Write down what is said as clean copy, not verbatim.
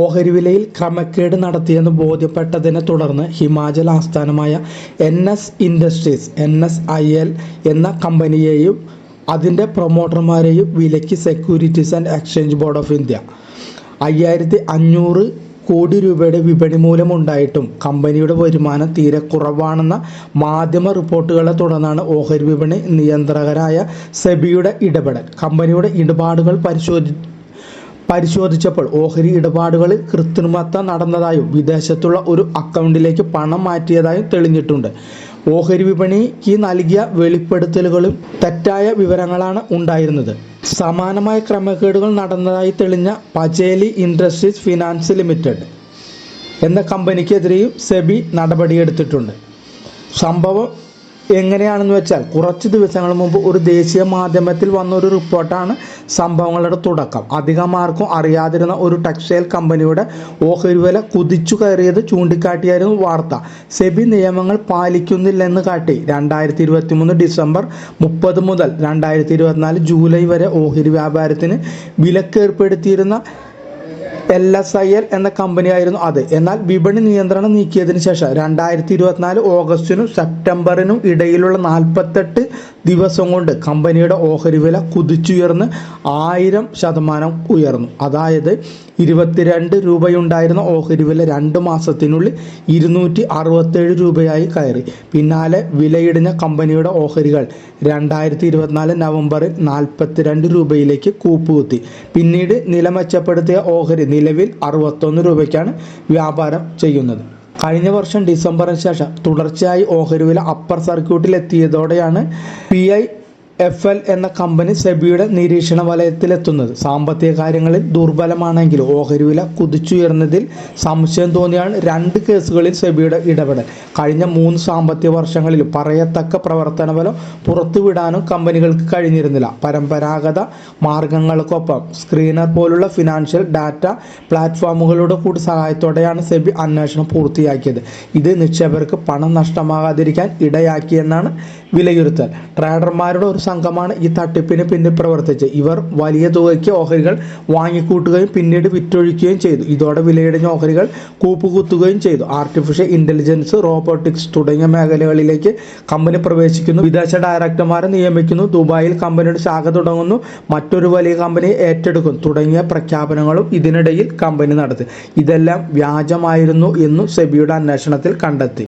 ഓഹരി വിലയിൽ ക്രമക്കേട് നടത്തിയെന്ന് ബോധ്യപ്പെട്ടതിനെ തുടർന്ന് ഹിമാചൽ ആസ്ഥാനമായ NS ഇൻഡസ്ട്രീസ് NSIL എന്ന കമ്പനിയെയും അതിൻ്റെ പ്രൊമോട്ടർമാരെയും വിലക്കി securities and exchange board of India. 5500 കോടി രൂപയുടെ വിപണി മൂല്യമുണ്ടായിട്ടും കമ്പനിയുടെ വരുമാനം തീരെ കുറവാണെന്ന മാധ്യമ റിപ്പോർട്ടുകളെ തുടർന്നാണ് ഓഹരി വിപണി നിയന്ത്രകരായ സെബിയുടെ ഇടപെടൽ. കമ്പനിയുടെ ഇടപാടുകൾ പരിശോധിച്ചപ്പോൾ ഓഹരി ഇടപാടുകളിൽ കൃത്രിമത്വം നടന്നതായും വിദേശത്തുള്ള ഒരു അക്കൗണ്ടിലേക്ക് പണം മാറ്റിയതായും തെളിഞ്ഞിട്ടുണ്ട്. ഓഹരി വിപണിക്ക് നൽകിയ വെളിപ്പെടുത്തലുകളും തെറ്റായ വിവരങ്ങളാണ് ഉണ്ടായിരുന്നത്. സമാനമായ ക്രമക്കേടുകൾ നടന്നതായി തെളിഞ്ഞ പചേലി ഇൻഡസ്ട്രീസ് ഫിനാൻസ് ലിമിറ്റഡ് എന്ന കമ്പനിക്കെതിരെയും സെബി നടപടിയെടുത്തിട്ടുണ്ട്. സംഭവം എങ്ങനെയാണെന്ന് വെച്ചാൽ, കുറച്ച് ദിവസങ്ങൾ മുമ്പ് ഒരു ദേശീയ മാധ്യമത്തിൽ വന്ന ഒരു റിപ്പോർട്ടാണ് സംഭവങ്ങളുടെ തുടക്കം. അധികം ആർക്കും അറിയാതിരുന്ന ഒരു ടെക്സ്റ്റൈൽ കമ്പനിയുടെ ഓഹരി വില കുതിച്ചു കയറിയത് ചൂണ്ടിക്കാട്ടിയായിരുന്നു വാർത്ത. സെബി നിയമങ്ങൾ പാലിക്കുന്നില്ലെന്ന് കാട്ടി 2023 ഡിസംബർ 30 മുതൽ 2024 ജൂലൈ വരെ ഓഹരി വ്യാപാരത്തിന് വിലക്കേർപ്പെടുത്തിയിരുന്ന LSIL എന്ന കമ്പനിയായിരുന്നു അത്. എന്നാൽ വിപണി നിയന്ത്രണം നീക്കിയതിനു ശേഷം 2024 ഓഗസ്റ്റിനും സെപ്റ്റംബറിനും ഇടയിലുള്ള 48 ദിവസം കൊണ്ട് കമ്പനിയുടെ ഓഹരി വില കുതിച്ചുയർന്ന് 1000% ഉയർന്നു. അതായത് 22 രൂപയുണ്ടായിരുന്ന ഓഹരി വില 2 മാസത്തിനുള്ളിൽ 267 രൂപയായി കയറി. പിന്നാലെ വിലയിടിഞ്ഞ കമ്പനിയുടെ ഓഹരികൾ 2024 നവംബറിൽ 42 രൂപയിലേക്ക് കൂപ്പുകുത്തി. പിന്നീട് നില മെച്ചപ്പെടുത്തിയ ഓഹരി നിലവിൽ 61 രൂപയ്ക്കാണ് വ്യാപാരം ചെയ്യുന്നത്. കഴിഞ്ഞ വർഷം ഡിസംബറിന് ശേഷം തുടർച്ചയായി ഓഹരി വില അപ്പർ സർക്യൂട്ടിൽ എത്തിയതോടെയാണ് PIFL എന്ന കമ്പനി സെബിയുടെ നിരീക്ഷണ വലയത്തിലെത്തുന്നത്. സാമ്പത്തിക കാര്യങ്ങളിൽ ദുർബലമാണെങ്കിലും ഓഹരി വില കുതിച്ചുയർന്നതിൽ സംശയം തോന്നിയാണ് 2 കേസുകളിൽ സെബിയുടെ ഇടപെടൽ. കഴിഞ്ഞ 3 സാമ്പത്തിക വർഷങ്ങളിലും പറയത്തക്ക പ്രവർത്തനഫലം പുറത്തുവിടാനും കമ്പനികൾക്ക് കഴിഞ്ഞിരുന്നില്ല. പരമ്പരാഗത മാർഗങ്ങൾക്കൊപ്പം സ്ക്രീനർ പോലുള്ള ഫിനാൻഷ്യൽ ഡാറ്റ പ്ലാറ്റ്ഫോമുകളുടെ കൂടി സഹായത്തോടെയാണ് സെബി അന്വേഷണം പൂർത്തിയാക്കിയത്. ഇത് നിക്ഷേപകർക്ക് പണം നഷ്ടമാകാതിരിക്കാൻ ഇടയാക്കിയെന്നാണ് വിലയിരുത്തൽ. ട്രേഡർമാരുടെ ഒരു സംഘമാണ് ഈ തട്ടിപ്പിന് പിന്നിൽ പ്രവർത്തിച്ചത്. ഇവർ വലിയ തുകയ്ക്ക് ഓഹരികൾ വാങ്ങിക്കൂട്ടുകയും പിന്നീട് വിറ്റൊഴിക്കുകയും ചെയ്തു. ഇതോടെ വിലയിടിഞ്ഞ ഓഹരികൾ കൂപ്പുകുത്തുകയും ചെയ്തു. ആർട്ടിഫിഷ്യൽ ഇന്റലിജൻസ്, റോബോട്ടിക്സ് തുടങ്ങിയ മേഖലകളിലേക്ക് കമ്പനി പ്രവേശിക്കുന്നു. വിദേശ ഡയറക്ടർമാരെ നിയമിക്കുന്നു. ദുബായിൽ കമ്പനിയുടെ ശാഖ തുടങ്ങുന്നു. മറ്റൊരു വലിയ കമ്പനിയെ ഏറ്റെടുക്കും തുടങ്ങിയ പ്രഖ്യാപനങ്ങളും ഇതിനിടയിൽ കമ്പനി നടത്തി. ഇതെല്ലാം വ്യാജമായിരുന്നു എന്നും സെബിയുടെ അന്വേഷണത്തിൽ കണ്ടെത്തി.